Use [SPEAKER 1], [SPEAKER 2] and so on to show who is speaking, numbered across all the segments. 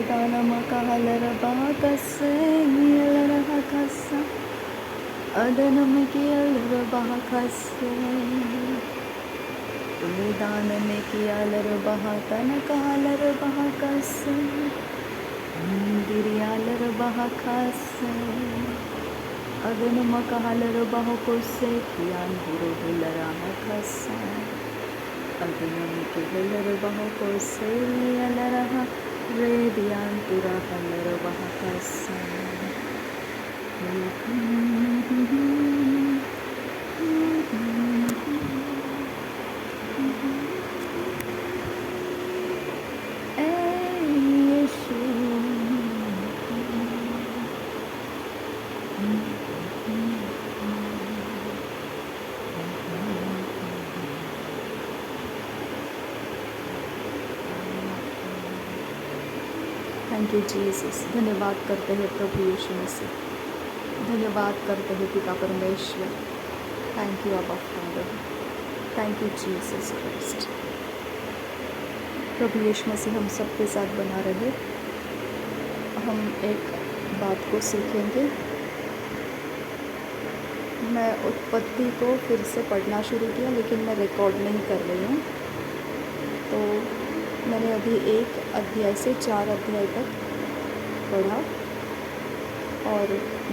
[SPEAKER 1] Vedanamakahalarabhakasya Adanamikiyalarbhakasya Vedanamikiyalarbhakanakahalarbhakasya Diriyalarbhakasya Adanamakahalarabhakosya Kiyandiruhilarahakasya Adanamikiyalarbhakosya Yalarah Rediyanturahalaravahakasya thank you Jesus. धन्यवाद करते हैं प्रभु यीशु मसीह, धन्यवाद करते हैं पिता परमेश्वर। थैंक यू अबा father, thank you Jesus Christ. प्रभु यीशु मसीह हम सबके साथ बना रहे। हम एक बात को सीखेंगे। मैं उत्पत्ति को फिर से पढ़ना शुरू किया, लेकिन मैं रिकॉर्ड नहीं कर रही हूँ। तो मैंने अभी 1 अध्याय से 4 अध्याय तक पढ़ा, और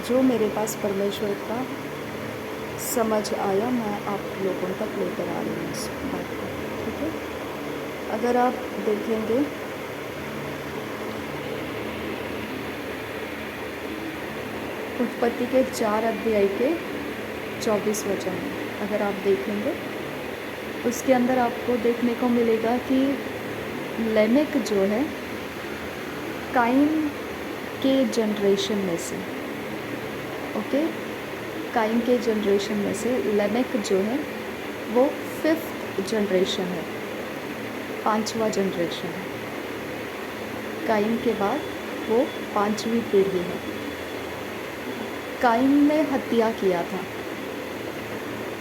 [SPEAKER 1] जो मेरे पास परमेश्वर का समझ आया मैं आप लोगों तक लेकर आ रही हूँ इस बात को। ठीक है, अगर आप देखेंगे उत्पत्ति के 4 अध्याय के 24 वचन, अगर आप देखेंगे उसके अंदर आपको देखने को मिलेगा कि लेमेक जो है काइन के जनरेशन में से, ओके, काइन के जनरेशन में से लेमेक जो है वो 5th जनरेशन है, 5वां जनरेशन है। काइन के बाद वो 5वीं पीढ़ी है। काइन ने हत्या किया था।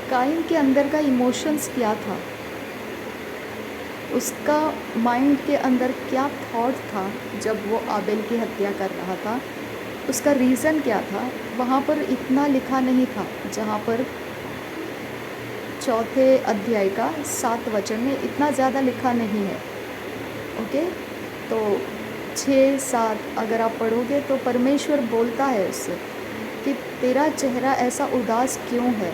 [SPEAKER 1] काइन के अंदर का इमोशंस क्या था, उसका माइंड के अंदर क्या थॉट था जब वो आबेल की हत्या कर रहा था, उसका रीज़न क्या था, वहाँ पर इतना लिखा नहीं था। जहाँ पर 4थे अध्याय का 7 वचन में इतना ज़्यादा लिखा नहीं है। ओके, तो 6-7 अगर आप पढ़ोगे तो परमेश्वर बोलता है उससे कि तेरा चेहरा ऐसा उदास क्यों है,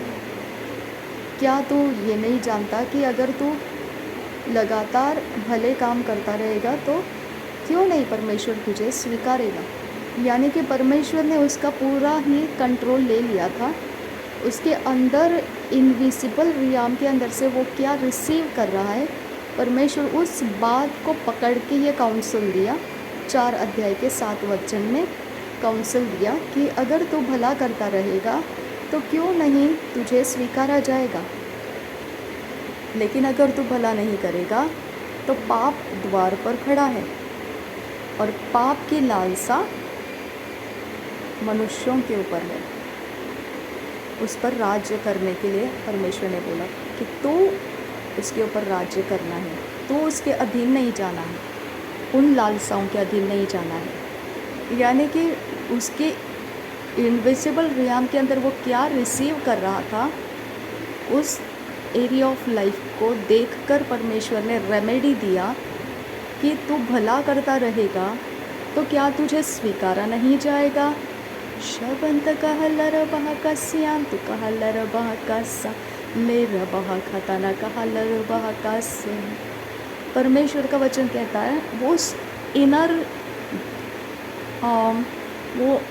[SPEAKER 1] क्या तू ये नहीं जानता कि अगर तू लगातार भले काम करता रहेगा तो क्यों नहीं परमेश्वर तुझे स्वीकारेगा। यानी कि परमेश्वर ने उसका पूरा ही कंट्रोल ले लिया था। उसके अंदर इनविजिबल रियाम के अंदर से वो क्या रिसीव कर रहा है, परमेश्वर उस बात को पकड़ के ये काउंसिल दिया। 4 अध्याय के 7 वचन में काउंसिल दिया कि अगर तू भला करता रहेगा तो क्यों नहीं तुझे स्वीकारा जाएगा, लेकिन अगर तू भला नहीं करेगा तो पाप द्वार पर खड़ा है, और पाप की लालसा मनुष्यों के ऊपर है। उस पर राज्य करने के लिए परमेश्वर ने बोला कि तू उसके ऊपर राज्य करना है, तू उसके अधीन नहीं जाना है, उन लालसाओं के अधीन नहीं जाना है। यानी कि उसके इनविजिबल रियाम के अंदर वो क्या रिसीव कर रहा था, उस एरिया ऑफ लाइफ को देखकर परमेश्वर ने रेमेडी दिया कि तू भला करता रहेगा तो क्या तुझे स्वीकारा नहीं जाएगा। शबंत कहलरबहकस्यां तु कहलरबहकस्या लेरबहकतना कहलरबहकस्य। परमेश्वर का वचन कहता है वो इनर वो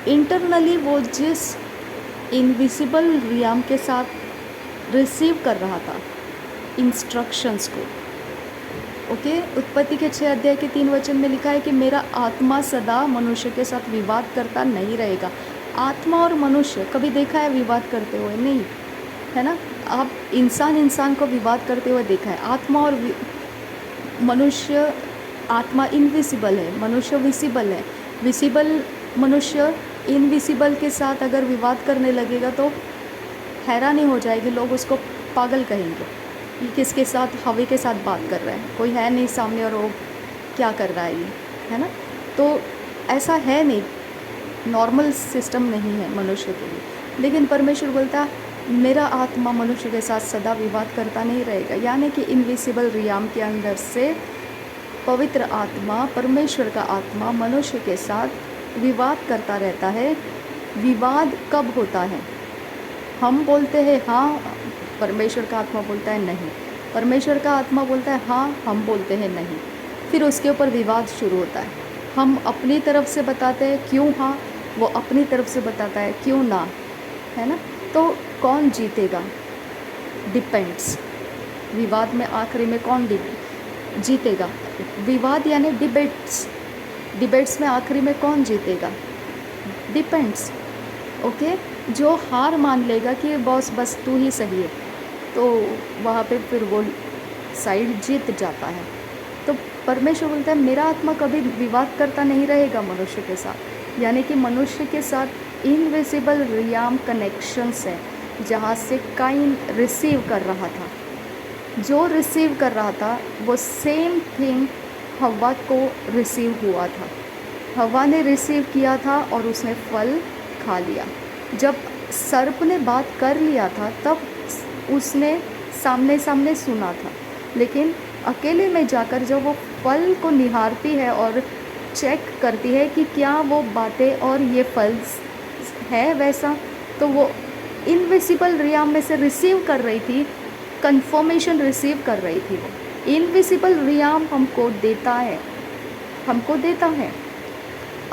[SPEAKER 1] इंटरनली वो जिस इनविजिबल रियाम के साथ रिसीव कर रहा था इंस्ट्रक्शंस को। ओके, उत्पत्ति के 6 अध्याय के 3 वचन में लिखा है कि मेरा आत्मा सदा मनुष्य के साथ विवाद करता नहीं रहेगा। आत्मा और मनुष्य कभी देखा है विवाद करते हुए? नहीं, है ना। आप इंसान को विवाद करते हुए देखा है। आत्मा और मनुष्य, आत्मा इनविजिबल है, मनुष्य विजिबल है। विजिबल मनुष्य इनविजिबल के साथ अगर विवाद करने लगेगा तो हैरानी हो जाएगी, लोग उसको पागल कहेंगे। ये किसके साथ, हवा के साथ बात कर रहा है, कोई है नहीं सामने और वो क्या कर रहा है ये, है ना। तो ऐसा है नहीं, नॉर्मल सिस्टम नहीं है मनुष्य के लिए। लेकिन परमेश्वर बोलता है मेरा आत्मा मनुष्य के साथ सदा विवाद करता नहीं रहेगा, यानी कि इनविजिबल रियाम के अंदर से पवित्र आत्मा, परमेश्वर का आत्मा मनुष्य के साथ विवाद करता रहता है। विवाद कब होता है? हम बोलते हैं हाँ, परमेश्वर का आत्मा बोलता है नहीं, परमेश्वर का आत्मा बोलता है हाँ, हम बोलते हैं नहीं, फिर उसके ऊपर विवाद शुरू होता है। हम अपनी तरफ से बताते हैं क्यों हाँ, वो अपनी तरफ से बताता है क्यों ना, है ना। तो कौन जीतेगा? डिपेंड्स। विवाद में आखिरी में कौन जीतेगा? विवाद यानी डिबेट्स में आखिरी में कौन जीतेगा? डिपेंड्स। ओके, जो हार मान लेगा कि बॉस बस तू ही सही है, तो वहाँ पे फिर वो साइड जीत जाता है। तो परमेश्वर बोलता है मेरा आत्मा कभी विवाद करता नहीं रहेगा मनुष्य के साथ, यानी कि मनुष्य के साथ इनविजिबल रियाम कनेक्शंस है, जहाँ से काइन रिसीव कर रहा था। जो रिसीव कर रहा था वो सेम थिंग हवा को रिसीव हुआ था। हवा ने रिसीव किया था और उसने फल खा लिया। जब सर्प ने बात कर लिया था तब उसने सामने सामने सुना था, लेकिन अकेले में जाकर जब वो फल को निहारती है और चेक करती है कि क्या वो बातें और ये फल है वैसा, तो वो इनविजिबल रियाम में से रिसीव कर रही थी, कंफर्मेशन रिसीव कर रही थी। वो इनविजिबल रियाम हमको देता है।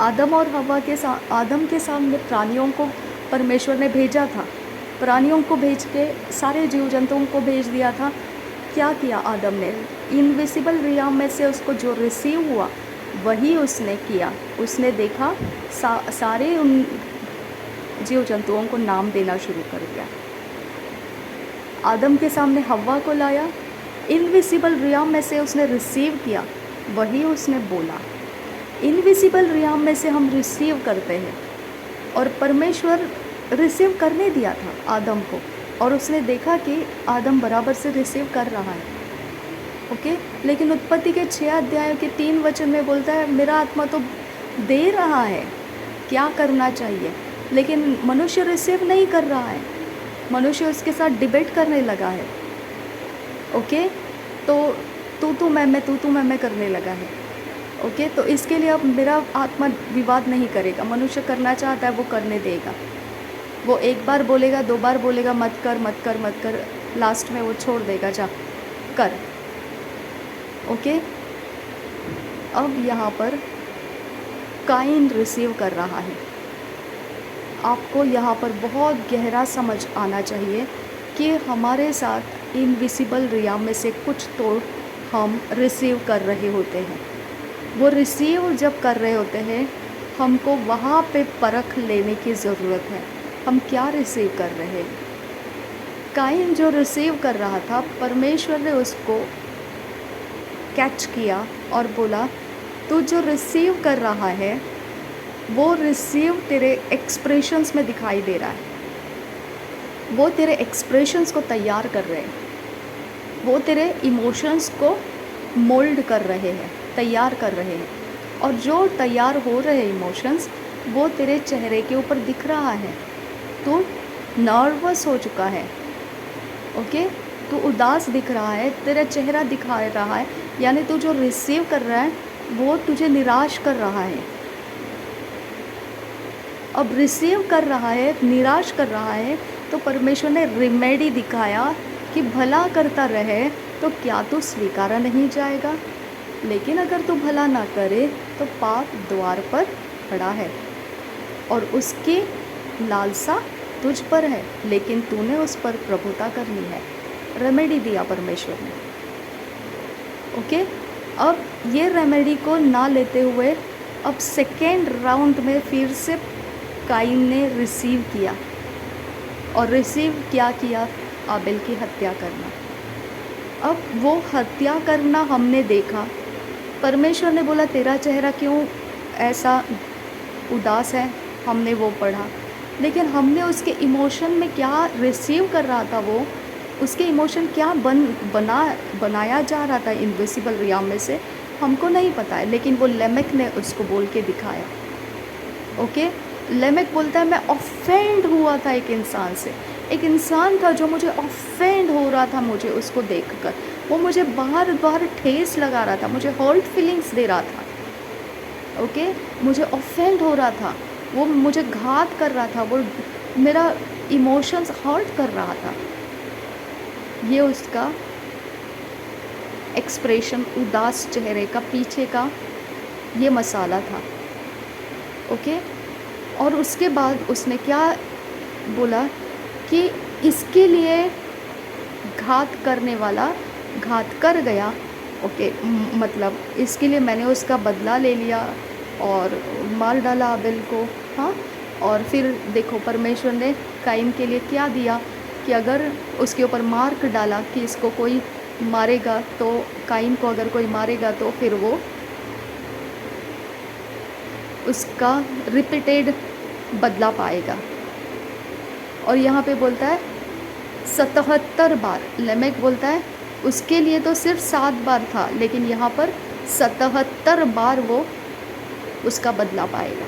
[SPEAKER 1] आदम और हवा के आदम के सामने प्राणियों को परमेश्वर ने भेजा था, प्राणियों को भेज के सारे जीव जंतुओं को भेज दिया था। क्या किया आदम ने? इनविजिबल रियाम में से उसको जो रिसीव हुआ वही उसने किया। उसने देखा सारे उन जीव जंतुओं को नाम देना शुरू कर दिया। आदम के सामने हवा को लाया, इनविजिबल रियाम में से उसने रिसीव किया, वही उसने बोला। इनविजिबल रियाम में से हम रिसीव करते हैं, और परमेश्वर रिसीव करने दिया था आदम को, और उसने देखा कि आदम बराबर से रिसीव कर रहा है। ओके, लेकिन उत्पत्ति के 6 अध्याय के 3 वचन में बोलता है मेरा आत्मा तो दे रहा है, क्या करना चाहिए, लेकिन मनुष्य रिसीव नहीं कर रहा है। मनुष्य उसके साथ डिबेट करने लगा है। ओके, तो तू मैं करने लगा है। ओके, तो इसके लिए अब मेरा आत्मा विवाद नहीं करेगा। मनुष्य करना चाहता है वो करने देगा। वो एक बार बोलेगा, 2 बार बोलेगा मत कर, लास्ट में वो छोड़ देगा, जा कर। ओके, अब यहाँ पर काइन रिसीव कर रहा है। आपको यहाँ पर बहुत गहरा समझ आना चाहिए कि हमारे साथ इनविजिबल रियाम में से कुछ तो हम रिसीव कर रहे होते हैं। वो रिसीव जब कर रहे होते हैं, हमको वहाँ पे परख लेने की ज़रूरत है, हम क्या रिसीव कर रहे हैं। काइन जो रिसीव कर रहा था, परमेश्वर ने उसको कैच किया और बोला तू जो रिसीव कर रहा है वो रिसीव तेरे एक्सप्रेशंस में दिखाई दे रहा है। वो तेरे एक्सप्रेशंस को तैयार कर रहे हैं, वो तेरे इमोशंस को मोल्ड कर रहे हैं, तैयार कर रहे हैं। और जो तैयार हो रहे इमोशंस वो तेरे चेहरे के ऊपर दिख रहा है। तू नर्वस हो चुका है, ओके, तू उदास दिख रहा है, तेरा चेहरा दिखा रहा है, यानी तू जो रिसीव कर रहा है वो तुझे निराश कर रहा है। अब रिसीव कर रहा है, निराश कर रहा है, तो परमेश्वर ने रेमेडी दिखाया कि भला करता रहे तो क्या तू स्वीकारा नहीं जाएगा। लेकिन अगर तू भला ना करे तो पाप द्वार पर खड़ा है और उसकी लालसा तुझ पर है, लेकिन तूने उस पर प्रभुता करनी है। रेमेडी दिया परमेश्वर ने। ओके, अब ये रेमेडी को ना लेते हुए अब सेकेंड राउंड में फिर से काइन ने रिसीव किया, और रिसीव क्या किया? आबेल की हत्या करना। अब वो हत्या करना हमने देखा। परमेश्वर ने बोला तेरा चेहरा क्यों ऐसा उदास है, हमने वो पढ़ा, लेकिन हमने उसके इमोशन में क्या रिसीव कर रहा था, वो उसके इमोशन क्या बनाया जा रहा था इनविजिबल रियाम में से, हमको नहीं पता है, लेकिन वो लेमेक ने उसको बोल के दिखाया। ओके, लेमेक बोलता है मैं ऑफेंड हुआ था एक इंसान से। एक इंसान था जो मुझे ऑफेंड हो रहा था, मुझे उसको देखकर वो मुझे बार बार ठेस लगा रहा था, मुझे हर्ट फीलिंग्स दे रहा था। ओके, मुझे ऑफेंड हो रहा था, वो मुझे घात कर रहा था, वो मेरा इमोशंस हर्ट कर रहा था। ये उसका एक्सप्रेशन, उदास चेहरे का पीछे का ये मसाला था। ओके, और उसके बाद उसने क्या बोला कि इसके लिए घात करने वाला घात कर गया। ओके, मतलब इसके लिए मैंने उसका बदला ले लिया और मार डाला आबेल को। हाँ, और फिर देखो परमेश्वर ने काइन के लिए क्या दिया कि अगर उसके ऊपर मार्क डाला कि इसको कोई मारेगा, तो काइन को अगर कोई मारेगा तो फिर वो उसका रिपीटेड बदला पाएगा। और यहाँ पे बोलता है 77 बार। लेमेक बोलता है उसके लिए तो सिर्फ 7 बार था, लेकिन यहाँ पर 77 बार वो उसका बदला पाएगा।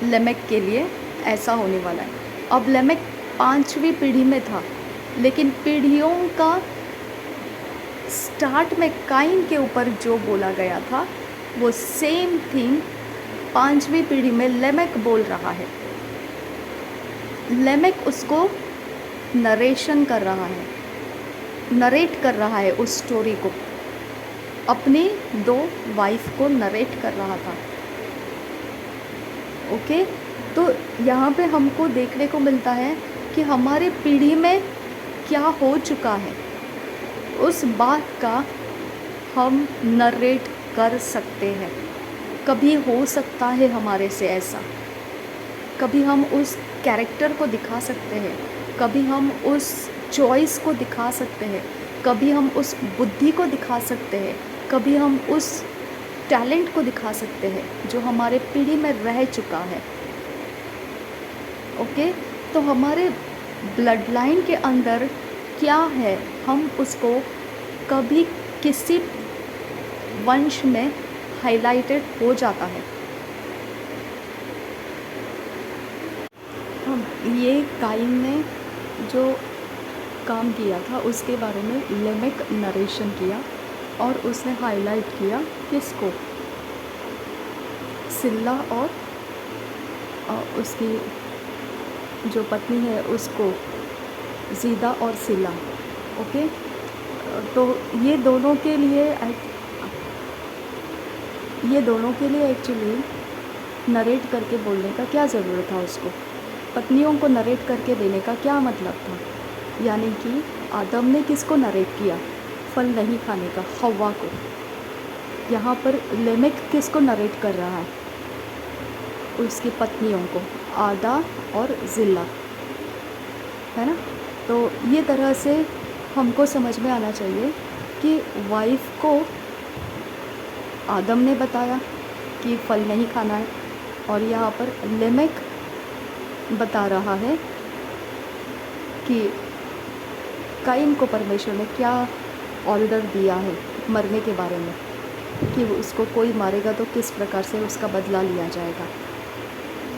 [SPEAKER 1] लेमेक के लिए ऐसा होने वाला है। अब लेमेक 5वीं पीढ़ी में था, लेकिन पीढ़ियों का स्टार्ट में काइन के ऊपर जो बोला गया था वो सेम थिंग 5वीं पीढ़ी में लेमेक बोल रहा है। लेमेक उसको नरेशन कर रहा है, नरेट कर रहा है उस स्टोरी को, अपनी 2 वाइफ को नरेट कर रहा था। ओके, तो यहाँ पे हमको देखने को मिलता है कि हमारे पीढ़ी में क्या हो चुका है, उस बात का हम नरेट कर सकते हैं। कभी हो सकता है हमारे से ऐसा, कभी हम उस कैरेक्टर को दिखा सकते हैं, कभी हम उस चॉइस को दिखा सकते हैं, कभी हम उस बुद्धि को दिखा सकते हैं, कभी हम उस टैलेंट को दिखा सकते हैं जो हमारे पीढ़ी में रह चुका है। ओके, तो हमारे ब्लड लाइन के अंदर क्या है, हम उसको कभी किसी वंश में हाइलाइटेड हो जाता है। ये काइन ने जो काम किया था उसके बारे में लेमेक नरेशन किया और उसने हाईलाइट किया किसको, सिल्ला और उसकी जो पत्नी है उसको, ज़ीदा और सिल्ला। ओके, तो ये दोनों के लिए एक्चुअली नरेट करके बोलने का क्या ज़रूरत था उसको, पत्नियों को नरेट करके देने का क्या मतलब था। यानी कि आदम ने किसको नरेट किया, फल नहीं खाने का, हव्वा को। यहाँ पर लेमेक किसको नरेट कर रहा है, उसकी पत्नियों को, आदा और जिल्ला, है ना। तो ये तरह से हमको समझ में आना चाहिए कि वाइफ को आदम ने बताया कि फल नहीं खाना है, और यहाँ पर लेमेक बता रहा है कि काइन को परमेश्वर ने क्या ऑर्डर दिया है मरने के बारे में, कि उसको कोई मारेगा तो किस प्रकार से उसका बदला लिया जाएगा।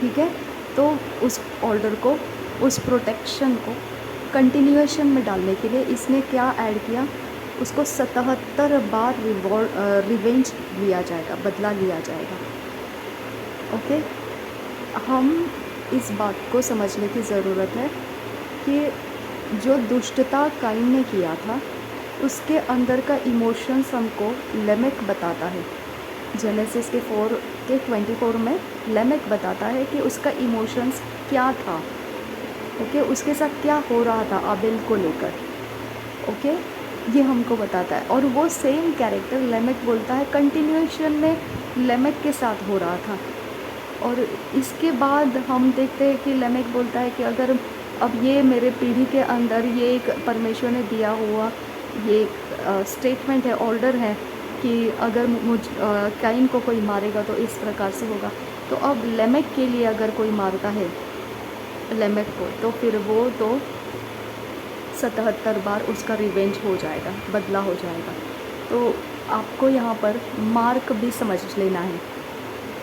[SPEAKER 1] ठीक है, तो उस ऑर्डर को, उस प्रोटेक्शन को कंटिन्यूएशन में डालने के लिए इसने क्या ऐड किया, उसको 77 बार रिवेंज लिया जाएगा, बदला लिया जाएगा। ओके, हम इस बात को समझने की ज़रूरत है कि जो दुष्टता काइन ने किया था उसके अंदर का इमोशंस हमको लेमेक बताता है। जेनेसिस के 4:24 में लेमेक बताता है कि उसका इमोशंस क्या था। ओके, उसके साथ क्या हो रहा था आबेल को लेकर। ओके, ये हमको बताता है, और वो सेम कैरेक्टर लेमेक बोलता है कंटिन्यूएशन में लेमेक के साथ हो रहा था। और इसके बाद हम देखते हैं कि लेमेक बोलता है कि अगर अब ये मेरे पीढ़ी के अंदर ये एक परमेश्वर ने दिया हुआ ये स्टेटमेंट है, ऑर्डर है कि अगर काइन को कोई मारेगा तो इस प्रकार से होगा। तो अब लेमेक के लिए अगर कोई मारता है लेमेक को, तो फिर वो तो 77 बार उसका रिवेंज हो जाएगा, बदला हो जाएगा। तो आपको यहाँ पर मार्क भी समझ लेना है।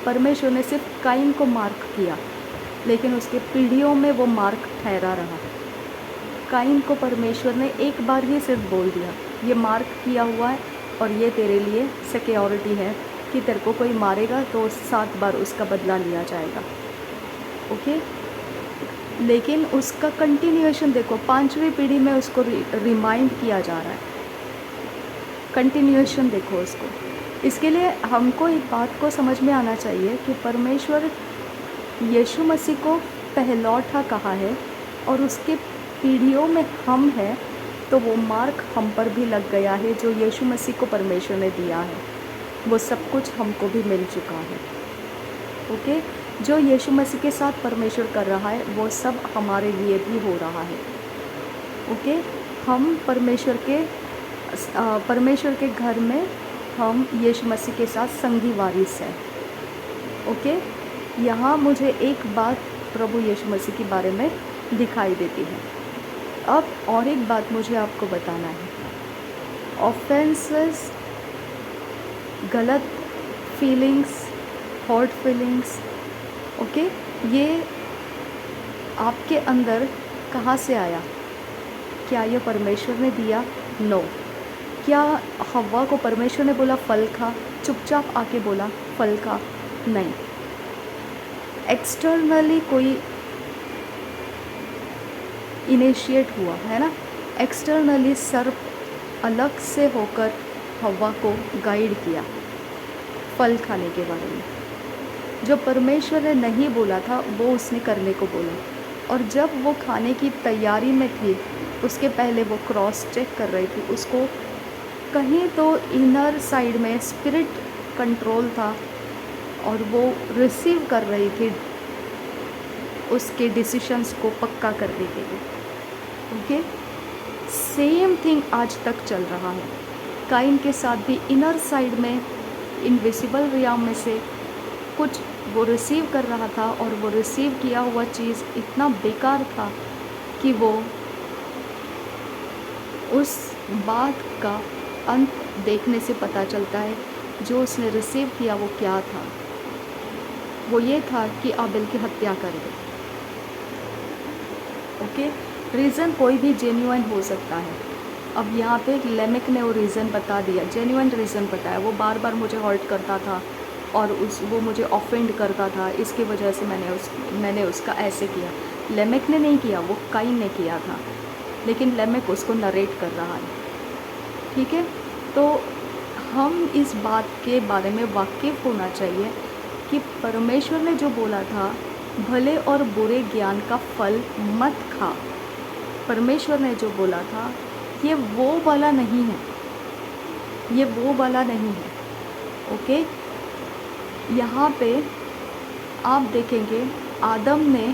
[SPEAKER 1] परमेश्वर ने सिर्फ काइन को मार्क किया, लेकिन उसके पीढ़ियों में वो मार्क ठहरा रहा। काइन को परमेश्वर ने एक बार ही सिर्फ बोल दिया, ये मार्क किया हुआ है और ये तेरे लिए सिक्योरिटी है कि तेरे को कोई मारेगा तो 7 बार उसका बदला लिया जाएगा। ओके, लेकिन उसका कंटिन्यूएशन देखो, 5वीं पीढ़ी में उसको रिमाइंड किया जा रहा है। कंटिन्यूएशन देखो उसको। इसके लिए हमको एक बात को समझ में आना चाहिए कि परमेश्वर यीशु मसीह को पहलौठा कहा है और उसके पीढ़ियों में हम हैं, तो वो मार्क हम पर भी लग गया है जो यीशु मसीह को परमेश्वर ने दिया है। वो सब कुछ हमको भी मिल चुका है। ओके, जो यीशु मसीह के साथ परमेश्वर कर रहा है वो सब हमारे लिए भी हो रहा है। ओके, हम परमेश्वर के घर में हम यीशु मसीह के साथ संगी वारिस हैं। ओके, यहाँ मुझे एक बात प्रभु यीशु मसीह के बारे में दिखाई देती है। अब और एक बात मुझे आपको बताना है। ऑफेंसेस, गलत फीलिंग्स, हर्ट फीलिंग्स, ओके, ये आपके अंदर कहाँ से आया? क्या ये परमेश्वर ने दिया? नो। क्या हव्वा को परमेश्वर ने बोला फल खा, चुपचाप आके बोला फल खा? नहीं। एक्सटर्नली कोई इनिशिएट हुआ है ना, एक्सटर्नली सर्प अलग से होकर हव्वा को गाइड किया फल खाने के बारे में। जो परमेश्वर ने नहीं बोला था वो उसने करने को बोला, और जब वो खाने की तैयारी में थी उसके पहले वो क्रॉस चेक कर रही थी। उसको कहीं तो इनर साइड में स्पिरिट कंट्रोल था और वो रिसीव कर रही थी उसके डिसीशंस को पक्का करने के लिए। ओके, सेम थिंग आज तक चल रहा है। काइन के साथ भी इनर साइड में इनविजिबल रियाम में से कुछ वो रिसीव कर रहा था, और वो रिसीव किया हुआ चीज़ इतना बेकार था कि वो उस बात का अंत देखने से पता चलता है जो उसने रिसीव किया वो क्या था। वो ये था कि आबिल की हत्या कर दे। ओके, रीज़न कोई भी जेन्युइन हो सकता है। अब यहाँ पे लेमिक ने वो रीज़न बता दिया, जेन्युइन रीज़न बताया। वो बार बार मुझे हर्ट करता था और वो मुझे ऑफेंड करता था, इसकी वजह से मैंने उसका ऐसे किया। लेमिक ने नहीं किया, वो काइन ने किया था, लेकिन लेमिक उसको नरेट कर रहा है। ठीक है, तो हम इस बात के बारे में वाकिफ़ होना चाहिए कि परमेश्वर ने जो बोला था भले और बुरे ज्ञान का फल मत खा, परमेश्वर ने जो बोला था ये वो वाला नहीं है, ये वो वाला नहीं है। ओके, यहाँ पे आप देखेंगे आदम ने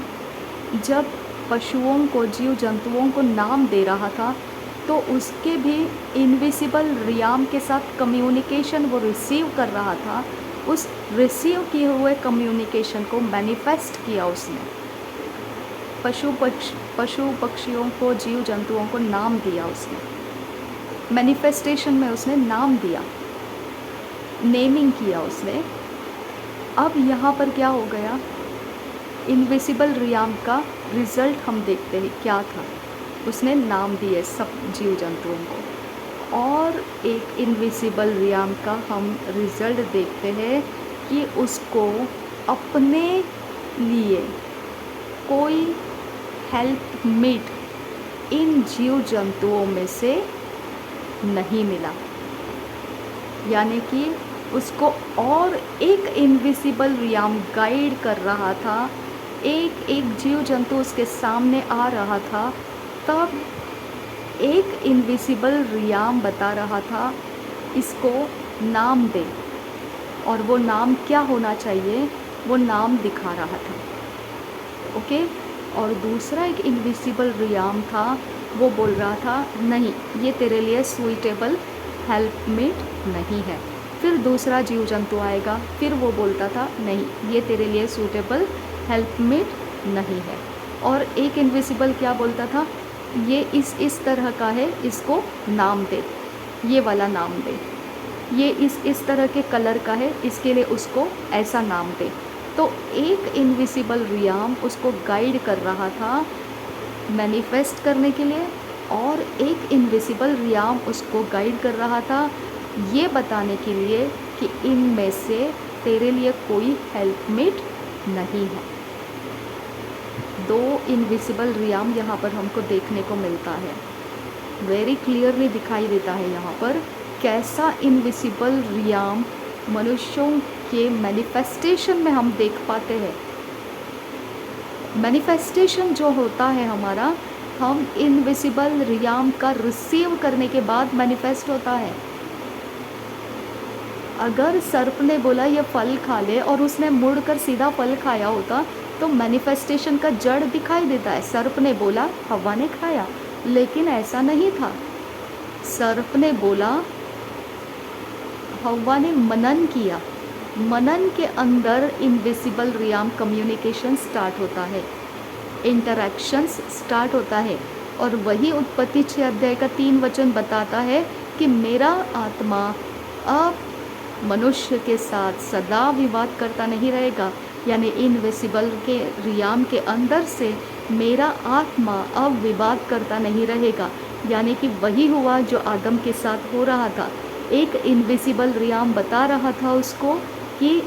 [SPEAKER 1] जब पशुओं को, जीव जंतुओं को नाम दे रहा था तो उसके भी इनविजिबल रियाम के साथ कम्युनिकेशन वो रिसीव कर रहा था। उस रिसीव किए हुए कम्युनिकेशन को मैनिफेस्ट किया उसने। पशु पक्षियों को, जीव जंतुओं को नाम दिया उसने। मैनिफेस्टेशन में उसने नाम दिया, नेमिंग किया उसने। अब यहाँ पर क्या हो गया, इनविजिबल रियाम का रिज़ल्ट हम देखते हैं क्या था। उसने नाम दिए सब जीव जंतुओं को, और एक इनविजिबल रियाम का हम रिज़ल्ट देखते हैं कि उसको अपने लिए कोई हेल्प मेट इन जीव जंतुओं में से नहीं मिला। यानी कि उसको और एक इनविजिबल रियाम गाइड कर रहा था, एक एक जीव जंतु उसके सामने आ रहा था, तब एक इनविजिबल रियाम बता रहा था इसको नाम दे, और वो नाम क्या होना चाहिए वो नाम दिखा रहा था। ओके, और दूसरा एक इनविजिबल रियाम था, वो बोल रहा था नहीं ये तेरे लिए सुइटेबल हेल्पमेट नहीं है। फिर दूसरा जीव जंतु आएगा, फिर वो बोलता था नहीं ये तेरे लिए सूटेबल हेल्पमेट नहीं है। और एक इनविजिबल क्या बोलता था, ये इस तरह का है, इसको नाम दे, ये वाला नाम दे। ये इस तरह के कलर का है, इसके लिए उसको ऐसा नाम दे। तो एक इनविजिबल रियाम उसको गाइड कर रहा था मैनिफेस्ट करने के लिए, और एक इनविजिबल रियाम उसको गाइड कर रहा था ये बताने के लिए कि इनमें से तेरे लिए कोई हेल्पमेट नहीं है। दो इनविजिबल रियाम यहाँ पर हमको देखने को मिलता है, वेरी क्लियरली दिखाई देता है यहाँ पर कैसा इनविजिबल रियाम मनुष्यों के मैनिफेस्टेशन में हम देख पाते हैं। मैनिफेस्टेशन जो होता है हमारा, हम इनविजिबल रियाम का रिसीव करने के बाद मैनिफेस्ट होता है। अगर सर्प ने बोला ये फल खा ले और उसने मुड़कर सीधा फल खाया होता तो मैनिफेस्टेशन का जड़ दिखाई देता है। सर्प ने बोला, हवा ने खाया, लेकिन ऐसा नहीं था। सर्प ने बोला, हवा ने मनन किया, मनन के अंदर इनविजिबल रियाम कम्युनिकेशन स्टार्ट होता है, इंटरैक्शंस स्टार्ट होता है। और वही उत्पत्ति 6 अध्याय का 3 वचन बताता है कि मेरा आत्मा अब मनुष्य के साथ सदा विवाद करता नहीं रहेगा, यानी इनविजिबल के रियाम के अंदर से मेरा आत्मा अब विवाद करता नहीं रहेगा। यानी कि वही हुआ जो आदम के साथ हो रहा था। एक इनविजिबल रियाम बता रहा था उसको कि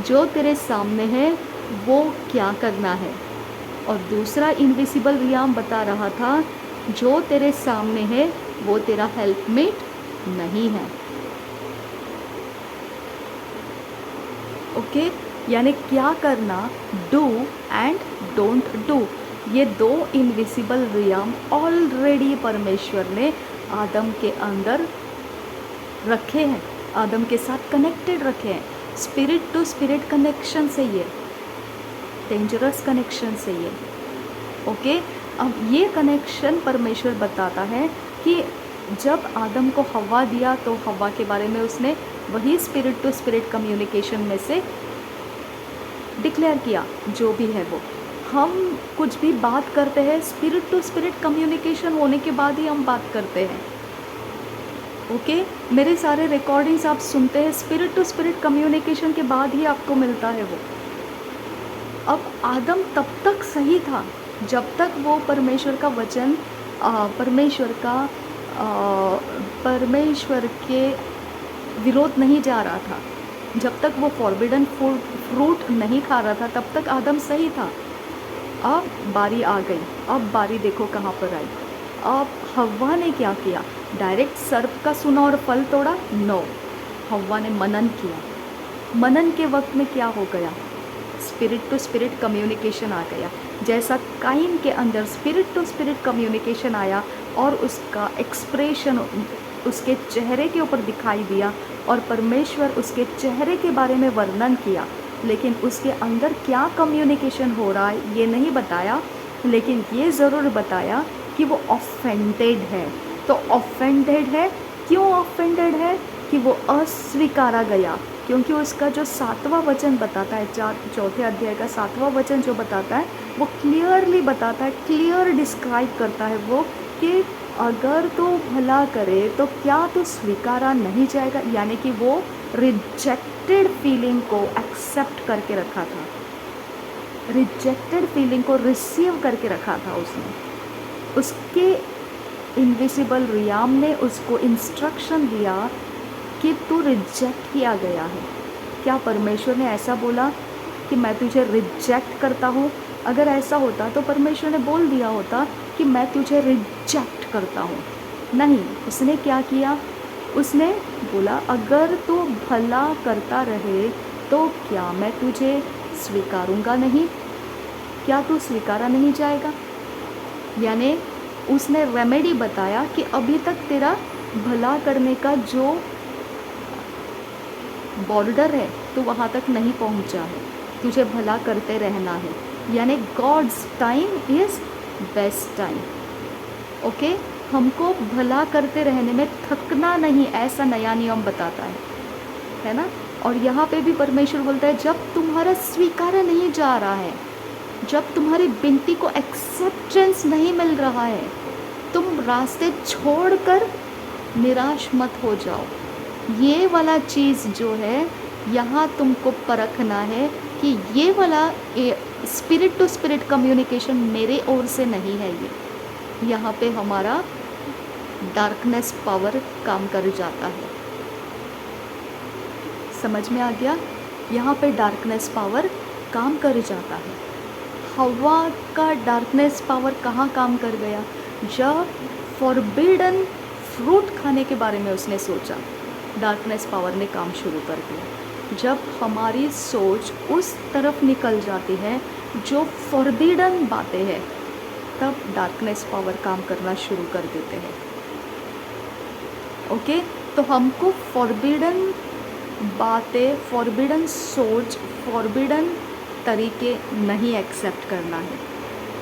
[SPEAKER 1] जो तेरे सामने है वो क्या करना है, और दूसरा इनविजिबल रियाम बता रहा था जो तेरे सामने है वो तेरा हेल्पमेट नहीं है। ओके, यानी क्या करना, डू एंड डोंट डू, ये दो इनविजिबल रियाम ऑलरेडी परमेश्वर ने आदम के अंदर रखे हैं, आदम के साथ कनेक्टेड रखे हैं। स्पिरिट टू स्पिरिट कनेक्शन से ये डेंजरस कनेक्शन से ये ओके। अब ये कनेक्शन परमेश्वर बताता है कि जब आदम को हवा दिया तो हवा के बारे में उसने वही स्पिरिट टू स्पिरिट कम्युनिकेशन में से डिक्लेयर किया। जो भी है वो, हम कुछ भी बात करते हैं स्पिरिट टू स्पिरिट कम्युनिकेशन होने के बाद ही हम बात करते हैं। ओके, मेरे सारे रिकॉर्डिंग्स आप सुनते हैं स्पिरिट टू स्पिरिट कम्युनिकेशन के बाद ही आपको मिलता है वो। अब आदम तब तक सही था जब तक वो परमेश्वर का वचन परमेश्वर के विरोध नहीं जा रहा था, जब तक वो फॉरबिडन फ्रूट नहीं खा रहा था, तब तक आदम सही था। अब बारी आ गई, अब बारी देखो कहाँ पर आई। अब हव्वा ने क्या किया, डायरेक्ट सर्प का सुना और फल तोड़ा? नो, हव्वा ने मनन किया। मनन के वक्त में क्या हो गया, स्पिरिट टू स्पिरिट कम्युनिकेशन आ गया। जैसा काइन के अंदर स्पिरिट टू स्पिरिट कम्युनिकेशन आया और उसका एक्सप्रेशन उसके चेहरे के ऊपर दिखाई दिया और परमेश्वर उसके चेहरे के बारे में वर्णन किया, लेकिन उसके अंदर क्या कम्युनिकेशन हो रहा है ये नहीं बताया, लेकिन ये ज़रूर बताया कि वो ऑफेंडेड है। तो ऑफेंडेड है, क्यों ऑफेंडेड है? कि वो अस्वीकारा गया, क्योंकि उसका जो 7वां वचन बताता है, 4 अध्याय का 7वां वचन जो बताता है वो क्लियरली बताता है, क्लियर डिस्क्राइब करता है वो कि अगर तो भला करे तो क्या तो स्वीकारा नहीं जाएगा। यानी कि वो रिजेक्टेड फीलिंग को एक्सेप्ट करके रखा था, रिजेक्टेड फीलिंग को रिसीव करके रखा था उसने। उसके इनविजिबल रियाम ने उसको इंस्ट्रक्शन दिया कि तू रिजेक्ट किया गया है। क्या परमेश्वर ने ऐसा बोला कि मैं तुझे रिजेक्ट करता हूँ? अगर ऐसा होता तो परमेश्वर ने बोल दिया होता कि मैं तुझे रिजेक्ट करता हूँ। नहीं, उसने क्या किया, उसने बोला अगर तू भला करता रहे तो क्या मैं तुझे स्वीकारूंगा नहीं? क्या तू स्वीकारा नहीं जाएगा? यानी उसने रेमेडी बताया कि अभी तक तेरा भला करने का जो बॉर्डर है तो वहाँ तक नहीं पहुँचा है, तुझे भला करते रहना है। यानी God's time is best time. Okay, हमको भला करते रहने में थकना नहीं, ऐसा नया नियम बताता है ना। और यहाँ पे भी परमेश्वर बोलता है जब तुम्हारा स्वीकारा नहीं जा रहा है, जब तुम्हारी विनती को एक्सेप्टेंस नहीं मिल रहा है, तुम रास्ते छोड़कर निराश मत हो जाओ। ये वाला चीज़ जो है यहाँ तुमको परखना है कि ये वाला स्पिरिट टू स्पिरिट कम्युनिकेशन मेरे ओर से नहीं है। ये यहाँ पे हमारा डार्कनेस पावर काम कर जाता है। समझ में आ गया? यहाँ पे डार्कनेस पावर काम कर जाता है। हवा का डार्कनेस पावर कहाँ काम कर गया? जब फॉरबिडन फ्रूट खाने के बारे में उसने सोचा, डार्कनेस पावर ने काम शुरू कर दिया। जब हमारी सोच उस तरफ निकल जाती है जो फॉरबिडन बातें हैं, तब डार्कनेस पावर काम करना शुरू कर देते हैं। ओके, तो हमको फॉरबिडन बातें, फॉरबिडन सोच, फॉरबिडन तरीके नहीं एक्सेप्ट करना है।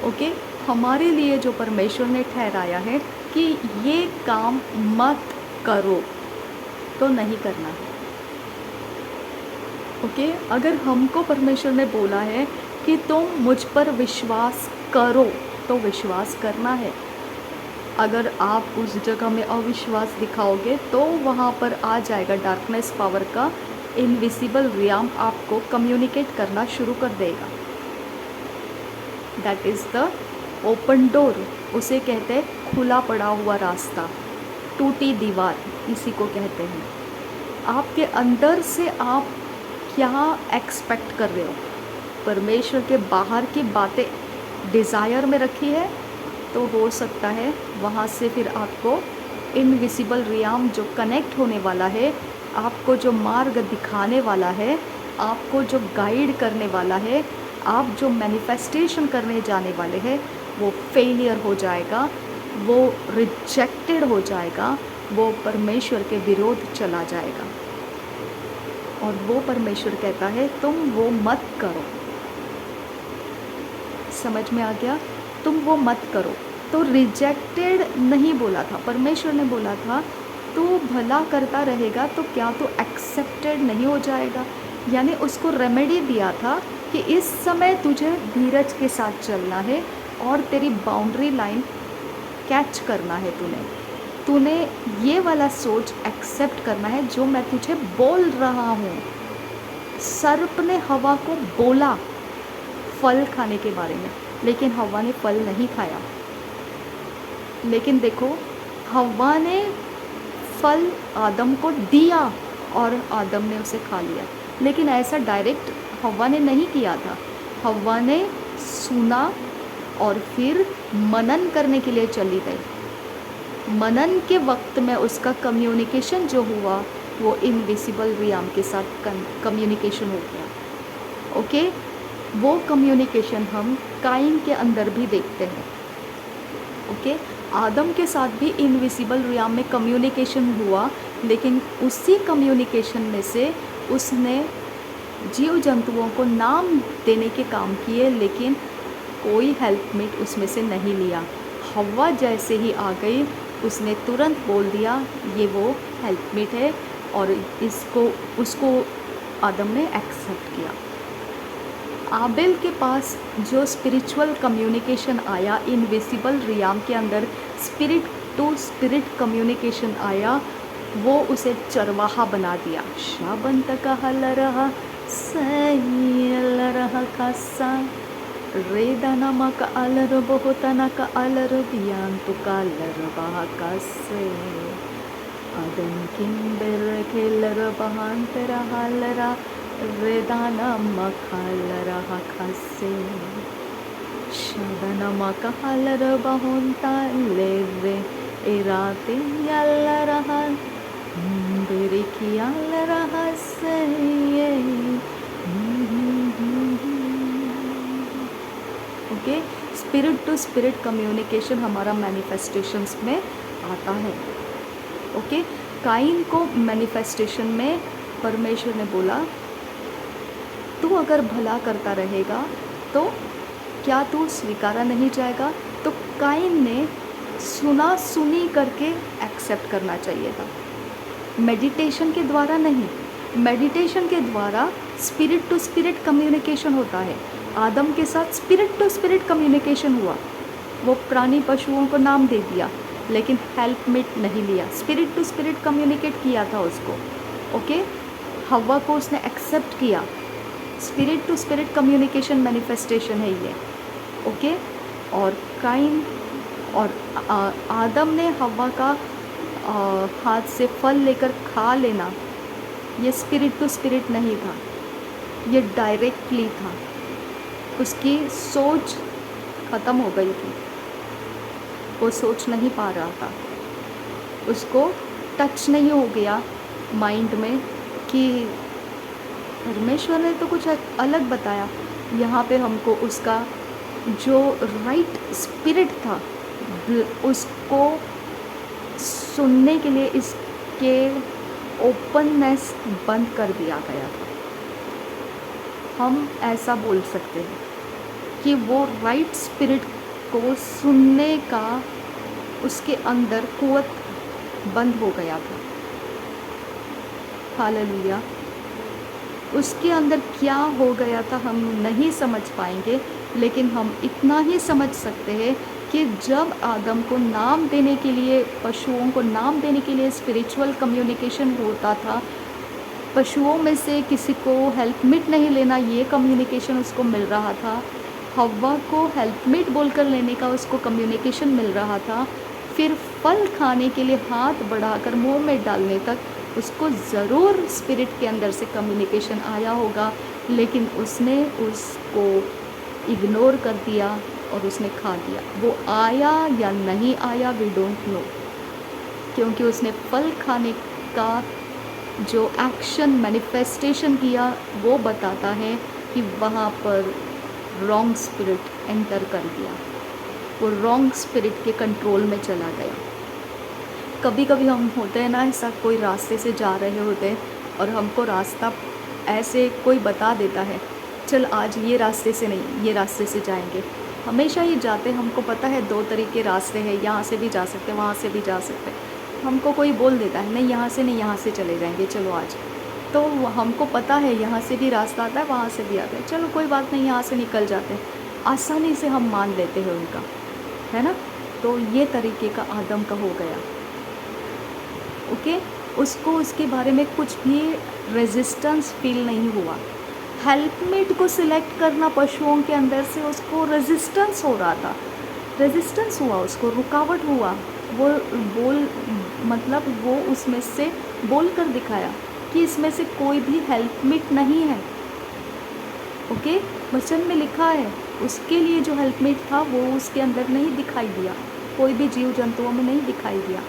[SPEAKER 1] ओके, हमारे लिए जो परमेश्वर ने ठहराया है कि ये काम मत करो, तो नहीं करना है। ओके, अगर हमको परमेश्वर ने बोला है कि तुम मुझ पर विश्वास करो, तो विश्वास करना है। अगर आप उस जगह में अविश्वास दिखाओगे तो वहाँ पर आ जाएगा डार्कनेस पावर का इनविजिबल रियाम, आपको कम्युनिकेट करना शुरू कर देगा। That is the open door, उसे कहते हैं खुला पड़ा हुआ रास्ता, टूटी दीवार, इसी को कहते हैं। आपके अंदर से आप क्या एक्सपेक्ट कर रहे हो? परमेश्वर के बाहर की बातें डिज़ायर में रखी है, तो हो सकता है वहाँ से फिर आपको इनविजिबल रियाम जो कनेक्ट होने वाला है, आपको जो मार्ग दिखाने वाला है, आपको जो गाइड करने वाला है, आप जो मैनिफेस्टेशन करने जाने वाले हैं, वो फेलियर हो जाएगा, वो रिजेक्टेड हो जाएगा, वो परमेश्वर के विरोध चला जाएगा। और वो परमेश्वर कहता है तुम वो मत करो। समझ में आ गया? तुम वो मत करो। तो रिजेक्टेड नहीं बोला था, परमेश्वर ने बोला था तू भला करता रहेगा तो क्या तू एक्सेप्टेड नहीं हो जाएगा? यानी उसको रेमेडी दिया था कि इस समय तुझे धीरज के साथ चलना है और तेरी बाउंड्री लाइन कैच करना है। तूने ये वाला सोच एक्सेप्ट करना है जो मैं तुझे बोल रहा हूँ। सर्प ने हवा को बोला फल खाने के बारे में, लेकिन हवा ने फल नहीं खाया। लेकिन देखो, हवा ने फल आदम को दिया और आदम ने उसे खा लिया, लेकिन ऐसा डायरेक्ट हवा ने नहीं किया था। हवा ने सुना और फिर मनन करने के लिए चली गई। मनन के वक्त में उसका कम्युनिकेशन जो हुआ वो इनविजिबल रियाम के साथ कम्युनिकेशन हो गया। ओके, वो कम्युनिकेशन हम काइन के अंदर भी देखते हैं। ओके, आदम के साथ भी इनविजिबल रियाम में कम्युनिकेशन हुआ, लेकिन उसी कम्युनिकेशन में से उसने जीव जंतुओं को नाम देने के काम किए, लेकिन कोई हेल्पमेट उसमें से नहीं लिया। हवा जैसे ही आ गई, उसने तुरंत बोल दिया ये वो हेल्पमेट है, और उसको आदम ने एक्सेप्ट किया। आबेल के पास जो स्पिरिचुअल कम्युनिकेशन आया, इनविजिबल रियाम के अंदर स्पिरिट टू स्पिरिट कम्युनिकेशन आया, वो उसे चरवाहा बना दिया। शाबंत का हल रहा सैल रहा खासा रेदाना मा का अलर बहुतना का अलर बियान तो का लर बहा कासे अदन किंबर खेलर बहान तेरा हालरा रेदाना मा खालरा खासे शादना मा का हालर बहोंता ले रे एराते याल रहा बेरिकी याल रहा से okay, spirit to spirit communication हमारा मैनिफेस्टेशंस में आता है। ओके, काइन को मैनिफेस्टेशन में परमेश्वर ने बोला तू अगर भला करता रहेगा तो क्या तू स्वीकारा नहीं जाएगा? तो काइन ने सुना सुनी करके एक्सेप्ट करना चाहिए था, मेडिटेशन के द्वारा नहीं। मेडिटेशन के द्वारा स्पिरिट टू स्पिरिट कम्युनिकेशन होता है। आदम के साथ स्पिरिट टू स्पिरिट कम्युनिकेशन हुआ, वो प्राणी पशुओं को नाम दे दिया, लेकिन हेल्पमेट नहीं लिया। स्पिरिट टू स्पिरिट कम्युनिकेट किया था उसको, ओके। हवा को उसने एक्सेप्ट किया। Spirit to spirit communication manifestation है ये, ओके। और काइन और आदम ने हवा का हाथ से फल लेकर खा लेना, ये स्पिरिट टू स्पिरिट नहीं था, ये डायरेक्टली था। उसकी सोच ख़त्म हो गई थी, वो सोच नहीं पा रहा था, उसको टच नहीं हो गया माइंड में कि परमेश्वर ने तो कुछ अलग बताया। यहाँ पे हमको उसका जो राइट स्पिरिट था उसको सुनने के लिए इसके ओपननेस बंद कर दिया गया था। हम ऐसा बोल सकते हैं कि वो राइट स्पिरिट को सुनने का उसके अंदर कुव्वत बंद हो गया था। हालेलुया। उसके अंदर क्या हो गया था हम नहीं समझ पाएंगे, लेकिन हम इतना ही समझ सकते हैं कि जब आदम को नाम देने के लिए, पशुओं को नाम देने के लिए स्पिरिचुअल कम्युनिकेशन होता था, पशुओं में से किसी को हेल्पमेट नहीं लेना, ये कम्युनिकेशन उसको मिल रहा था। हव्वा को हेल्पमेट बोलकर लेने का उसको कम्युनिकेशन मिल रहा था। फिर फल खाने के लिए हाथ बढ़ाकर मुंह में डालने तक उसको ज़रूर स्पिरिट के अंदर से कम्युनिकेशन आया होगा, लेकिन उसने उसको इग्नोर कर दिया और उसने खा दिया। वो आया या नहीं आया वी डोंट नो, क्योंकि उसने फल खाने का जो एक्शन मैनिफेस्टेशन किया वो बताता है कि वहाँ पर रॉन्ग स्पिरिट एंटर कर गया, वो रॉन्ग स्पिरिट के कंट्रोल में चला गया। कभी कभी हम होते हैं ना, ऐसा कोई रास्ते से जा रहे होते हैं और हमको रास्ता ऐसे कोई बता देता है, चल आज ये रास्ते से नहीं ये रास्ते से जाएंगे। हमेशा ही जाते, हमको पता है 2 तरीके रास्ते हैं, यहाँ से भी जा सकते हैं वहाँ से भी जा सकते हैं। हमको कोई बोल देता है नहीं यहाँ से नहीं यहाँ से चले जाएंगे चलो आज, तो हमको पता है यहाँ से भी रास्ता आता है वहाँ से भी आता है, चलो कोई बात नहीं यहाँ से निकल जाते हैं। आसानी से हम मान लेते हैं उनका, है ना। तो ये तरीके का आदम का हो गया, ओके। उसको उसके बारे में कुछ भी रेजिस्टेंस फील नहीं हुआ। हेल्पमेट को सिलेक्ट करना पशुओं के अंदर से उसको रेजिस्टेंस हो रहा था, रेजिस्टेंस हुआ, उसको रुकावट हुआ। वो मतलब वो उसमें से बोल कर दिखाया कि इसमें से कोई भी हेल्पमेट नहीं है, ओके। वचन में लिखा है उसके लिए जो हेल्पमेट था वो उसके अंदर नहीं दिखाई दिया, कोई भी जीव जंतुओं में नहीं दिखाई दिया,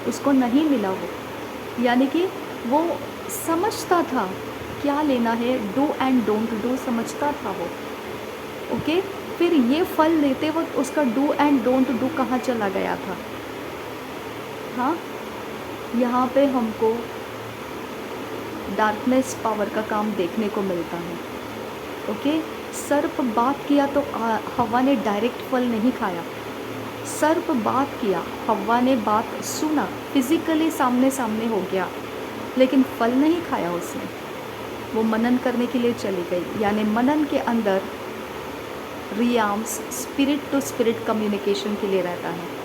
[SPEAKER 1] उसको नहीं मिला वो। यानी कि वो समझता था क्या लेना है, डू एंड डोंट डू समझता था वो, ओके। फिर ये फल लेते वक्त उसका डू एंड डोंट डू कहाँ चला गया था। हाँ, यहाँ पे हमको डार्कनेस पावर का काम देखने को मिलता है, ओके। सर्प बात किया तो हवा ने डायरेक्ट फल नहीं खाया, सर्प बात किया, हवा ने बात सुना, फिजिकली सामने सामने हो गया, लेकिन फल नहीं खाया उसने। वो मनन करने के लिए चली गई, यानी मनन के अंदर reams spirit to spirit communication के लिए रहता है।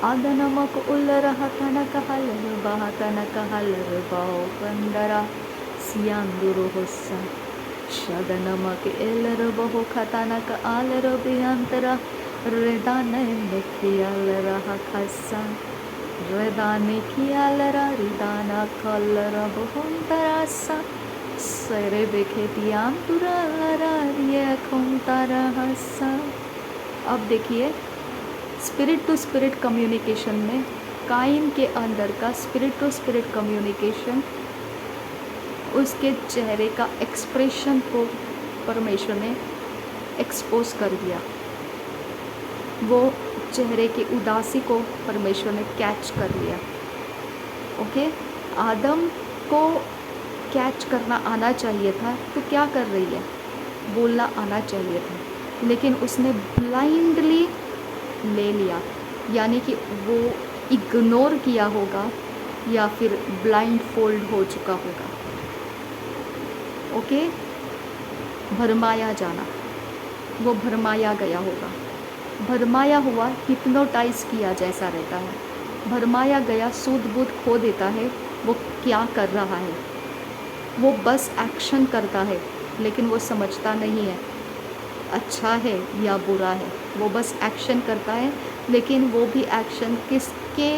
[SPEAKER 1] आदनमक उल्लरह तनक हलर बह तनक हलर बाओ कंदरा सियांदुरु होसा शदनमक एलर बहु खतनक आलर बियंतरा रेदाने निखियालरह खसा रेदाने कियालरा रिदाना कलर बहुंतरासा सरे बेखेतियांतुरा लरारिया खुंतारा हसा। अब देखिए स्पिरिट टू स्पिरिट कम्युनिकेशन में काइन के अंदर का स्पिरिट टू स्पिरिट कम्युनिकेशन, उसके चेहरे का एक्सप्रेशन को परमेश्वर ने एक्सपोज कर दिया। वो चेहरे की उदासी को परमेश्वर ने कैच कर लिया, ओके। आदम को कैच करना आना चाहिए था, तो क्या कर रही है, बोलना आना चाहिए था, लेकिन उसने ब्लाइंडली ले लिया, यानी कि वो इग्नोर किया होगा या फिर ब्लाइंड फोल्ड हो चुका होगा, ओके। भरमाया जाना, वो भरमाया गया होगा। भरमाया हुआ हिप्नोटाइज किया जैसा रहता है। भरमाया गया सूध-बूध खो देता है, वो क्या कर रहा है। वो बस एक्शन करता है, लेकिन वो समझता नहीं है अच्छा है या बुरा है। वो बस एक्शन करता है, लेकिन वो भी एक्शन किसके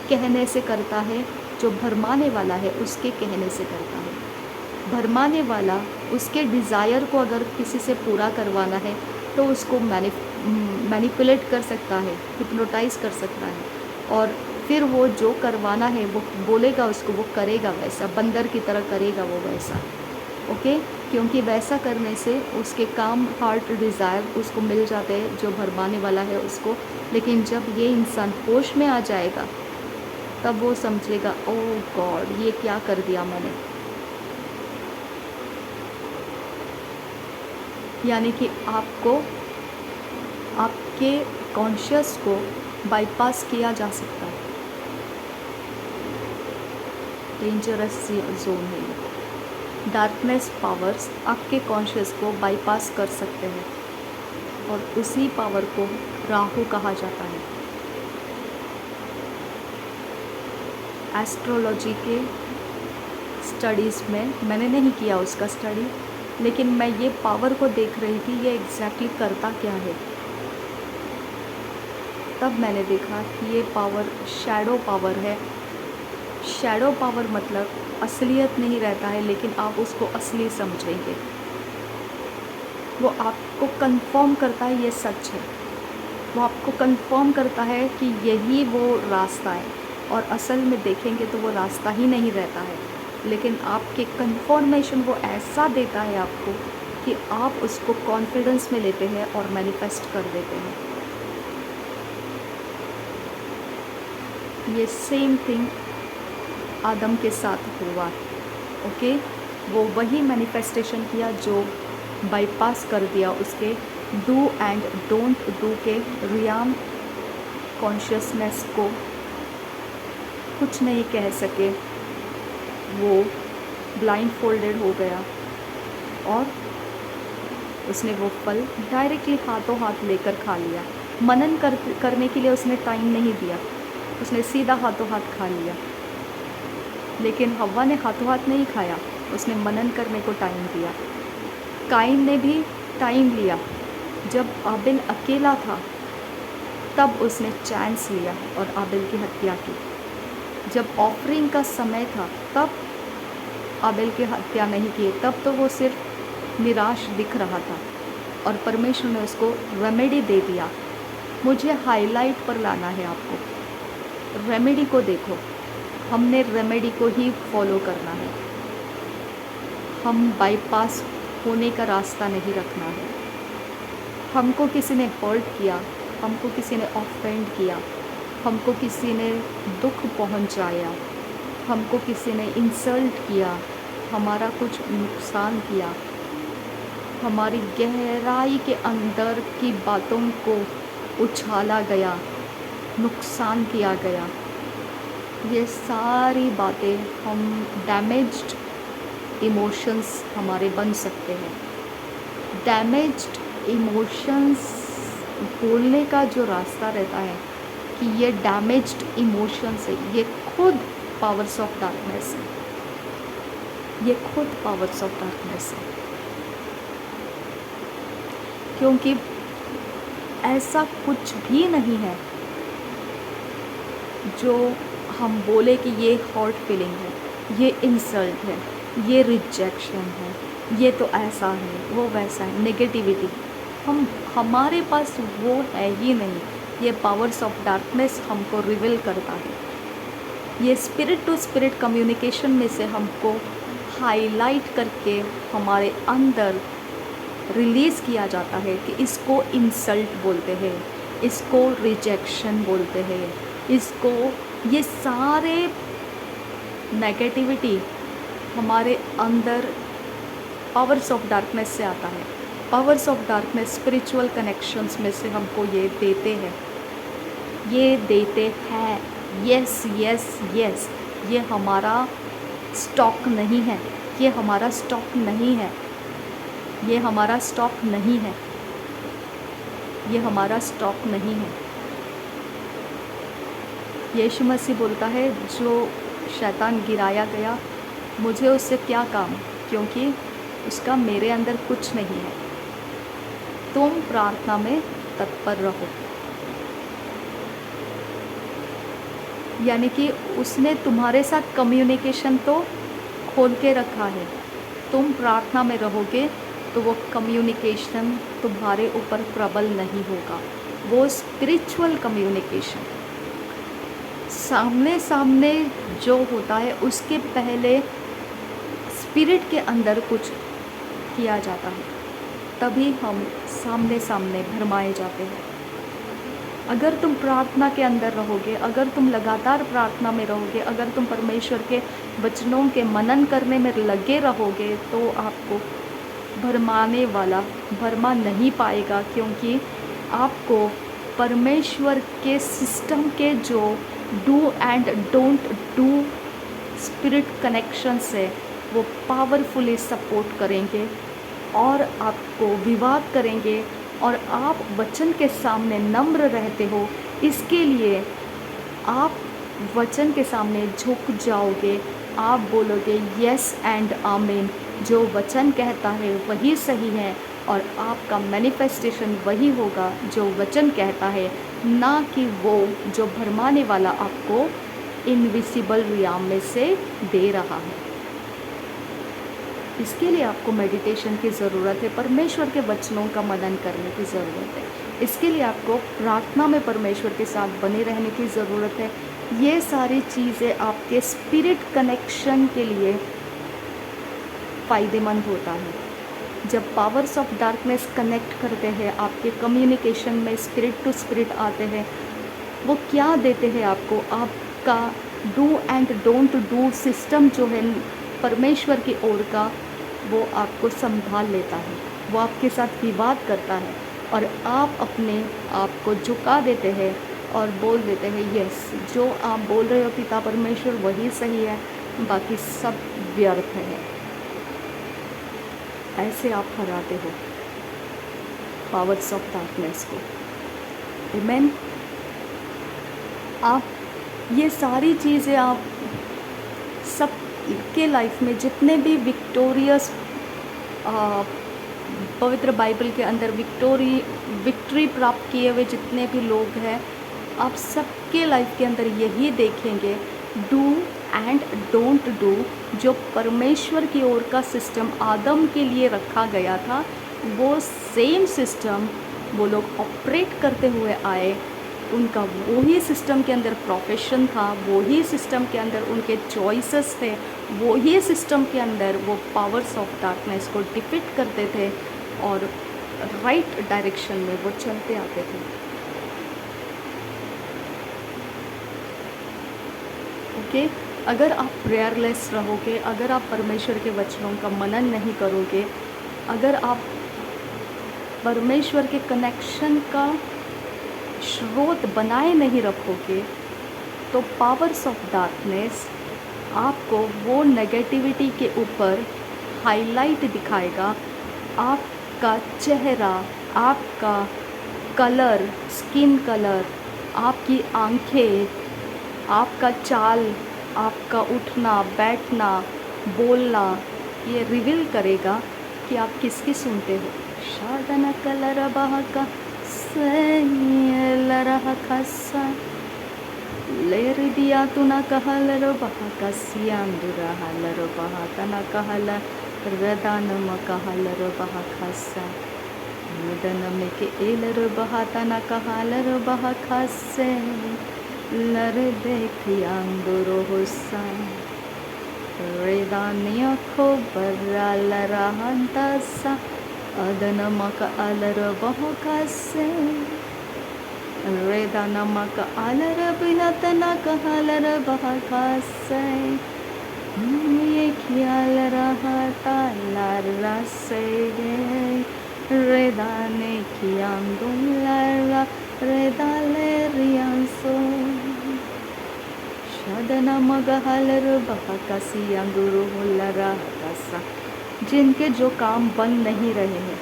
[SPEAKER 1] कहने से करता है? जो भरमाने वाला है उसके कहने से करता है। भरमाने वाला उसके डिज़ायर को अगर किसी से पूरा करवाना है तो उसको मैनिपुलेट कर सकता है, हिप्नोटाइज़ कर सकता है, और फिर वो जो करवाना है वो बोलेगा उसको, वो करेगा वैसा, बंदर की तरह करेगा वो वैसा। ओके, क्योंकि वैसा करने से उसके काम, हार्ट डिज़ायर उसको मिल जाते हैं जो भरमाने वाला है उसको। लेकिन जब ये इंसान होश में आ जाएगा तब वो समझेगा ओह गॉड, ये क्या कर दिया मैंने। यानी कि आपको, आपके कॉन्शियस को बाईपास किया जा सकता है। डेंजरस जोन है ये। डार्कनेस पावर्स आपके कॉन्शियस को बाईपास कर सकते हैं, और उसी पावर को राहु कहा जाता है। एस्ट्रोलॉजी के स्टडीज़ में मैंने नहीं किया उसका स्टडी, लेकिन मैं ये पावर को देख रही थी, ये एग्जैक्टली करता क्या है। तब मैंने देखा कि ये पावर शैडो पावर है। शैडो पावर मतलब असलियत नहीं रहता है, लेकिन आप उसको असली समझेंगे। वो आपको कंफर्म करता है ये सच है। वो आपको कंफर्म करता है कि यही वो रास्ता है, और असल में देखेंगे तो वो रास्ता ही नहीं रहता है। लेकिन आपके कंफर्मेशन वो ऐसा देता है आपको कि आप उसको कॉन्फिडेंस में लेते हैं और मैनिफेस्ट कर देते हैं। ये सेम थिंग आदम के साथ हुआ। ओके, वो वही मैनिफेस्टेशन किया जो बाईपास कर दिया उसके डू एंड डोंट डू के रियाम कॉन्शियसनेस को। कुछ नहीं कह सके, वो ब्लाइंड फोल्डेड हो गया, और उसने वो फल डायरेक्टली हाथों हाथ लेकर खा लिया। मनन करने के लिए उसने टाइम नहीं दिया, उसने सीधा हाथों हाथ खा लिया। लेकिन हव्वा ने हाथों हाथ नहीं खाया, उसने मनन करने को टाइम दिया। काइन ने भी टाइम लिया। जब आबिल अकेला था तब उसने चांस लिया और आबिल की हत्या की। जब ऑफरिंग का समय था तब आबिल की हत्या नहीं की। तब तो वो सिर्फ निराश दिख रहा था, और परमेश्वर ने उसको रेमेडी दे दिया। मुझे हाईलाइट पर लाना है आपको। रेमेडी को देखो, हमने रेमेडी को ही फॉलो करना है। हम बाईपास होने का रास्ता नहीं रखना है। हमको किसी ने हर्ट किया, हमको किसी ने ऑफेंड किया, हमको किसी ने दुख पहुंचाया, हमको किसी ने इंसल्ट किया, हमारा कुछ नुकसान किया, हमारी गहराई के अंदर की बातों को उछाला गया, नुकसान किया गया। ये सारी बातें हम डैमेज्ड इमोशंस हमारे बन सकते हैं। डैमेज्ड इमोशंस बोलने का जो रास्ता रहता है कि ये डैमेज्ड इमोशंस है, ये खुद पावर्स ऑफ डार्कनेस है। ये खुद पावर्स ऑफ डार्कनेस है, क्योंकि ऐसा कुछ भी नहीं है जो हम बोले कि ये हॉट फीलिंग है, ये इंसल्ट है, ये रिजेक्शन है, ये तो ऐसा है, वो वैसा है, नेगेटिविटी हमारे पास वो है ही नहीं। ये पावर्स ऑफ डार्कनेस हमको रिवील करता है। ये स्पिरिट टू स्पिरिट कम्युनिकेशन में से हमको हाईलाइट करके हमारे अंदर रिलीज़ किया जाता है कि इसको इंसल्ट बोलते हैं, इसको रिजेक्शन बोलते हैं, इसको, ये सारे नेगेटिविटी हमारे अंदर पावर्स ऑफ डार्कनेस से आता है। Powers of darkness spiritual connections में से हमको ये देते हैं, ये देते हैं। यस यस यस, ये हमारा स्टॉक नहीं है, ये हमारा स्टॉक नहीं है, ये हमारा स्टॉक नहीं है। ये हमारा स्टॉक नहीं है। यीशु मसीह बोलता है, जो शैतान गिराया गया, मुझे उससे क्या काम, क्योंकि उसका मेरे अंदर कुछ नहीं है। तुम प्रार्थना में तत्पर रहो। यानी कि उसने तुम्हारे साथ कम्युनिकेशन तो खोल के रखा है। तुम प्रार्थना में रहोगे तो वो कम्युनिकेशन तुम्हारे ऊपर प्रबल नहीं होगा। वो स्पिरिचुअल कम्युनिकेशन सामने सामने जो होता है, उसके पहले स्पिरिट के अंदर कुछ किया जाता है, तभी हम सामने सामने भरमाए जाते हैं। अगर तुम प्रार्थना के अंदर रहोगे, अगर तुम लगातार प्रार्थना में रहोगे, अगर तुम परमेश्वर के वचनों के मनन करने में लगे रहोगे, तो आपको भरमाने वाला भरमा नहीं पाएगा, क्योंकि आपको परमेश्वर के सिस्टम के जो do and don't do spirit connection से वो पावरफुली सपोर्ट करेंगे और आपको विवाद करेंगे, और आप वचन के सामने नम्र रहते हो। इसके लिए आप वचन के सामने झुक जाओगे, आप बोलोगे यस एंड आमीन। जो वचन कहता है वही सही है, और आपका मैनिफेस्टेशन वही होगा जो वचन कहता है, ना कि वो जो भरमाने वाला आपको इनविजिबल रियाम में से दे रहा है। इसके लिए आपको मेडिटेशन की ज़रूरत है, परमेश्वर के वचनों का मनन करने की ज़रूरत है। इसके लिए आपको प्रार्थना में परमेश्वर के साथ बने रहने की ज़रूरत है। ये सारी चीज़ें आपके स्पिरिट कनेक्शन के लिए फ़ायदेमंद होता है। जब पावर्स ऑफ डार्कनेस कनेक्ट करते हैं, आपके कम्युनिकेशन में स्पिरिट टू स्पिरिट आते हैं, वो क्या देते हैं आपको? आपका do and don't do system जो है परमेश्वर की ओर का, वो आपको संभाल लेता है। वो आपके साथ विवाद करता है, और आप अपने आप को झुका देते हैं और बोल देते हैं यस, जो आप बोल रहे हो पिता परमेश्वर वही सही है, बाकी सब व्यर्थ है। ऐसे आप हराते हो पावर्स ऑफ डार्कनेस को। आमीन। आप ये सारी चीज़ें आप सब के लाइफ में जितने भी विक्टोरियस पवित्र बाइबल के अंदर विक्ट्री प्राप्त किए हुए जितने भी लोग हैं, आप सबके लाइफ के अंदर यही देखेंगे, डू एंड डोंट डू। जो परमेश्वर की ओर का सिस्टम आदम के लिए रखा गया था, वो सेम सिस्टम वो लोग ऑपरेट करते हुए आए। उनका वही सिस्टम के अंदर प्रोफेशन था, वही सिस्टम के अंदर उनके चॉइसेस थे, वही सिस्टम के अंदर वो पावर्स ऑफ डार्कनेस को डिफीट करते थे, और राइट डायरेक्शन में वो चलते आते थे। ओके, अगर आप प्रेयरलेस रहोगे, अगर आप परमेश्वर के वचनों का मनन नहीं करोगे, अगर आप परमेश्वर के कनेक्शन का स्रोत बनाए नहीं रखोगे, तो पावर्स ऑफ डार्कनेस आपको वो नेगेटिविटी के ऊपर हाईलाइट दिखाएगा। आपका चेहरा, आपका कलर, स्किन कलर, आपकी आंखें, आपका चाल, आपका उठना बैठना बोलना, ये रिवील करेगा कि आप किसकी सुनते हो। शादना कलर बहका लरह खसा लेर दिया तू न कहलर बहका सियांदुरा हलर बहका न कहल रदान म कहलर बहखसा मुदन में के एलर बहता न कहलर बहखसे लर देखियांदुरो हुस्सा रेदानिया खो बर्रा लरहंतसा अदनमक अलर बहखसे रेदानमक अलर बिनतनक हलर बहखसे ये ख्याल रहता लरसे रेदाने कियांदुलरा रेदाले रियांसो शदना मगहलर बहकसी अंदुरु लरा कसा। जिनके जो काम बन नहीं रहे हैं,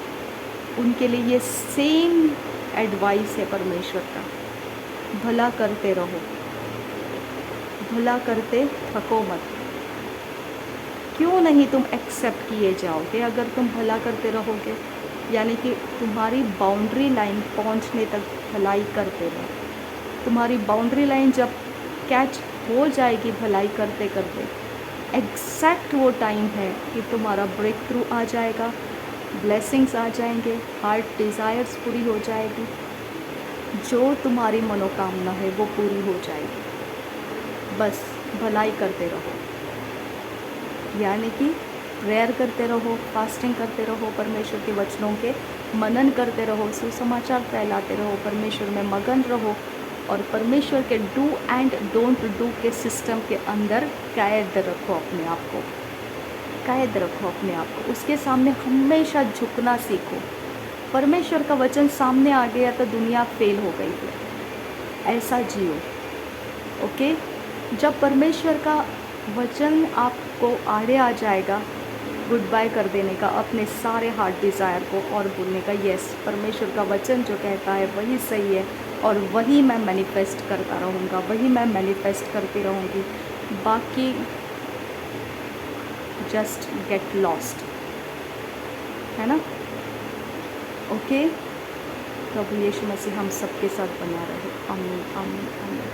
[SPEAKER 1] उनके लिए ये सेम एडवाइस है परमेश्वर का, भला करते रहो, भला करते थको मत। क्यों नहीं तुम एक्सेप्ट किए जाओगे अगर तुम भला करते रहोगे? यानी कि तुम्हारी बाउंड्री लाइन पहुंचने तक भलाई करते रहो। तुम्हारी बाउंड्री लाइन जब कैच हो जाएगी भलाई करते करते, एग्जैक्ट वो टाइम है कि तुम्हारा ब्रेक थ्रू आ जाएगा, ब्लेसिंग्स आ जाएंगे, हार्ट डिज़ायर्स पूरी हो जाएगी, जो तुम्हारी मनोकामना है वो पूरी हो जाएगी। बस भलाई करते रहो, यानी कि प्रेयर करते रहो, फास्टिंग करते रहो, परमेश्वर के वचनों के मनन करते रहो, सुसमाचार फैलाते रहो, परमेश्वर में मगन रहो और परमेश्वर के डू एंड डोंट डू के सिस्टम के अंदर कैद रखो अपने आप को, कैद रखो अपने आप को। उसके सामने हमेशा झुकना सीखो। परमेश्वर का वचन सामने आ गया तो दुनिया फेल हो गई है, ऐसा जियो। ओके, जब परमेश्वर का वचन आपको आड़े आ जाएगा, गुड बाय कर देने का अपने सारे हार्ट डिज़ायर को और बोलने का यस, परमेश्वर का वचन जो कहता है वही सही है और वही मैं मैनिफेस्ट करता रहूँगा, वही मैं मैनिफेस्ट करती रहूँगी। बाकी जस्ट गेट लॉस्ट, है ना? ओके, प्रभु यीशु मसीह हम सबके साथ बना रहे। आमीन, आमीन, आमीन।